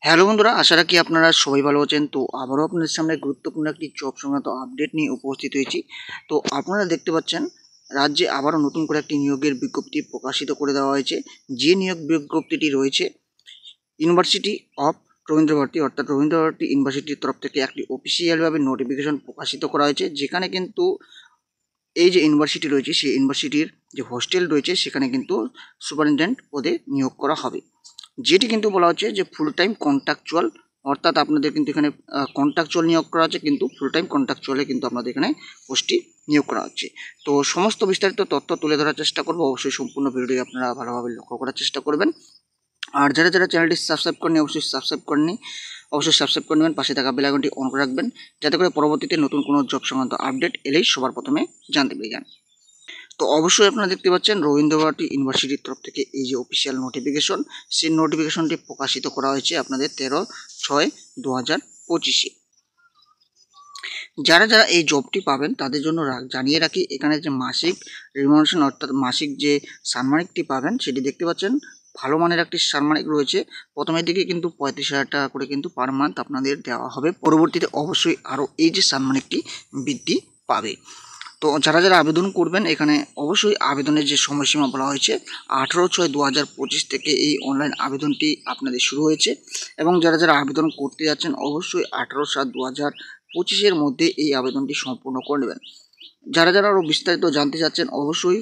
Hello বন্ধুরা, আশা রাখি আপনারা সবাই ভালো আছেন। তো আবারও আপনাদের সামনে গুরুত্বপূর্ণ একটি জব সংক্রান্ত আপডেট নিয়ে উপস্থিত হয়েছি। তো আপনারা দেখতে পাচ্ছেন রাজ্যে আবারও নতুন করে একটি নিয়োগের বিজ্ঞপ্তি প্রকাশিত করে দেওয়া হয়েছে। যে নিয়োগ বিজ্ঞপ্তিটি রয়েছে ইউনিভার্সিটি অফ রবীন্দ্রভারতী অর্থাৎ রবীন্দ্রভারতী ইউনিভার্সিটির তরফ থেকে একটি অফিসিয়ালভাবে নোটিফিকেশন প্রকাশিত করা হয়েছে, যেখানে কিন্তু এই যে ইউনিভার্সিটি রয়েছে সেই ইউনিভার্সিটির যে হোস্টেল রয়েছে সেখানে কিন্তু সুপারিনটেন্ডেন্ট পদে নিয়োগ করা হবে। যেটি কিন্তু বলা হচ্ছে যে ফুল টাইম কন্ট্রাকচুয়াল, অর্থাৎ আপনাদের কিন্তু এখানে কন্ট্রাকচুয়াল নিয়োগ করা হচ্ছে, কিন্তু ফুল টাইম কন্ট্রাকচুয়ালে কিন্তু আপনাদের এখানে পোস্টটি নিয়োগ করা হচ্ছে। তো সমস্ত বিস্তারিত তথ্য তুলে ধরার চেষ্টা করবো, অবশ্যই সম্পূর্ণ ভিডিওটি আপনারা ভালোভাবে লক্ষ্য করার চেষ্টা করবেন। আর যারা যারা চ্যানেলটি সাবস্ক্রাইব করেনি অবশ্যই সাবস্ক্রাইব করে নেবেন, পাশে থাকা বেল আইকনটি অন করে রাখবেন, যাতে করে পরবর্তীতে নতুন কোনো জব সংক্রান্ত আপডেট এলেই সবার প্রথমে জানতে পেরে যান। তো অবশ্যই আপনারা দেখতে পাচ্ছেন রবীন্দ্রভারতী ইউনিভার্সিটির তরফ থেকে এই যে অফিসিয়াল নোটিফিকেশন, সেই নোটিফিকেশনটি প্রকাশিত করা হয়েছে আপনাদের 13/6/2025-এ। যারা যারা এই জবটি পাবেন তাদের জন্য জানিয়ে রাখি, এখানে যে মাসিক রিমুনারেশন অর্থাৎ মাসিক যে সাম্মানিকটি পাবেন সেটি দেখতে পাচ্ছেন ভালো মানের একটি সাম্মানিক রয়েছে। প্রথমের দিকে কিন্তু 35,000 টাকা করে কিন্তু পার মান্থ আপনাদের দেওয়া হবে, পরবর্তীতে অবশ্যই আরও এই যে সাম্মানিকটি বৃদ্ধি পাবে। তো যারা যারা আবেদন করবেন এখানে অবশ্যই আবেদনের যে সময়সীমা বলা হয়েছে 18/6/2025 থেকে এই অনলাইন আবেদনটি আপনাদের শুরু হয়েছে, এবং যারা যারা আবেদন করতে যাচ্ছেন অবশ্যই 18/7/2025-এর মধ্যে এই আবেদনটি সম্পূর্ণ করে নেবেন। যারা যারা আরও বিস্তারিত জানতে চাচ্ছেন অবশ্যই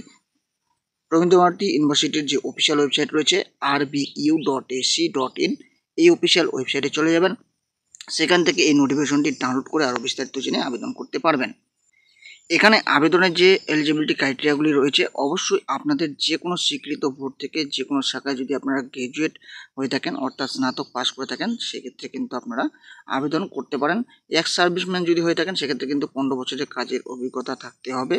রবীন্দ্রভারতী ইউনিভার্সিটির যে অফিসিয়াল ওয়েবসাইট রয়েছে rbu.ac.in, এই অফিসিয়াল ওয়েবসাইটে চলে যাবেন, সেখান থেকে এই নোটিফিকেশনটি ডাউনলোড করে আরও বিস্তারিত জেনে আবেদন করতে পারবেন। এখানে আবেদনের যে এলিজিবিলিটি ক্রাইটেরিয়াগুলি রয়েছে, অবশ্যই আপনাদের যে কোনো স্বীকৃত বোর্ড থেকে যে কোনো শাখায় যদি আপনারা গ্র্যাজুয়েট হয়ে থাকেন অর্থাৎ স্নাতক পাস করে থাকেন সেক্ষেত্রে কিন্তু আপনারা আবেদন করতে পারেন। এক্স সার্ভিসম্যান যদি হয়ে থাকেন সেক্ষেত্রে কিন্তু 15 বছরের কাজের অভিজ্ঞতা থাকতে হবে।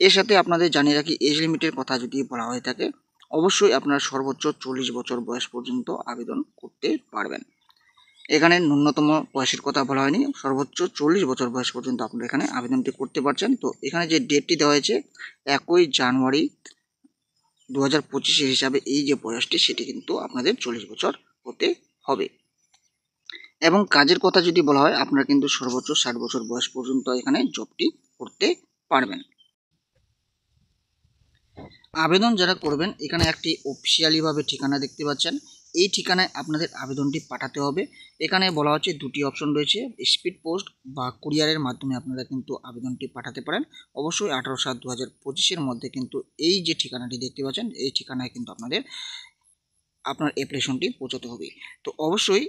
এর সাথে আপনাদের জানিয়ে রাখি এজ লিমিটের কথা যদি বলা হয়ে থাকে অবশ্যই আপনারা সর্বোচ্চ 40 বছর বয়স পর্যন্ত আবেদন করতে পারবেন। এখানে ন্যূনতম বয়সের কথা বলা হয়নি, সর্বোচ্চ 40 বছর বয়স পর্যন্ত আপনারা এখানে আবেদনটি করতে পারছেন। তো এখানে যে ডেটটি দেওয়া হয়েছে 1 জানুয়ারি 2025 হিসাবে এই যে বয়সটি সেটি কিন্তু আপনাদের 40 বছর হতে হবে। এবং কাজের কথা যদি বলা হয় আপনারা কিন্তু সর্বোচ্চ 60 বছর বয়স পর্যন্ত এখানে জবটি করতে পারবেন। আবেদন যারা করবেন এখানে একটি অফিসিয়ালিভাবে ঠিকানা দেখতে পাচ্ছেন, এই ঠিকানায় আপনাদের আবেদনটি পাঠাতে হবে। এখানে বলা হচ্ছে দুটি অপশন রয়েছে, স্পিড পোস্ট বা কুরিয়ারের মাধ্যমে আপনারা কিন্তু আবেদনটি পাঠাতে পারেন। অবশ্যই 18/7/2025-এর মধ্যে কিন্তু এই যে ঠিকানাটি দেখতে পাচ্ছেন এই ঠিকানায় কিন্তু আপনার অ্যাপ্লিকেশনটি পৌঁছাতে হবে। তো অবশ্যই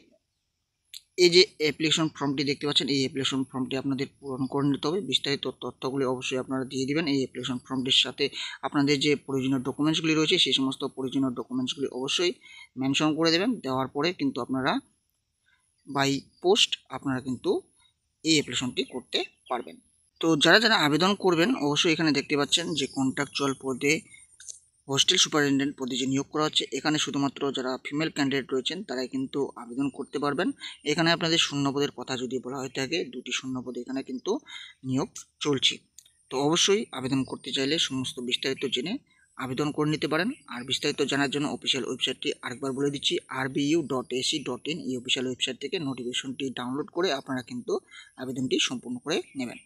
এই যে অ্যাপ্লিকেশন ফর্মটি দেখতে পাচ্ছেন এই অ্যাপ্লিকেশন ফর্মটি আপনাদের পূরণ করে নিতে হবে। বিস্তারিত তথ্যগুলি অবশ্যই আপনারা দিয়ে দিবেন। এই অ্যাপ্লিকেশন ফর্মটির সাথে আপনাদের যে প্রয়োজনীয় ডকুমেন্টসগুলি রয়েছে সেই সমস্ত প্রয়োজনীয় ডকুমেন্টসগুলি অবশ্যই মেনশন করে দেবেন। দেওয়ার পরে কিন্তু আপনারা বাই পোস্ট আপনারা কিন্তু এই অ্যাপ্লিকেশনটি করতে পারবেন। তো যারা যারা আবেদন করবেন অবশ্যই এখানে দেখতে পাচ্ছেন যে কন্ট্রাকচুয়াল পদে হোস্টেল সুপারিনটেন্ডেন্ট পদে যে নিয়োগ করা হচ্ছে এখানে শুধুমাত্র যারা ফিমেল ক্যান্ডিডেট রয়েছেন তারাই কিন্তু আবেদন করতে পারবেন। এখানে আপনাদের শূন্যপদের কথা যদি বলা হয়ে থাকে 2টি শূন্যপদে এখানে কিন্তু নিয়োগ চলছে। তো অবশ্যই আবেদন করতে চাইলে সমস্ত বিস্তারিত জেনে আবেদন করে নিতে পারেন। আর বিস্তারিত জানার জন্য অফিসিয়াল ওয়েবসাইটটি আরেকবার বলে দিচ্ছি rbu.ac.in, এই অফিসিয়াল ওয়েবসাইট থেকে নোটিফিকেশনটি ডাউনলোড করে আপনারা কিন্তু আবেদনটি সম্পূর্ণ করে নেবেন।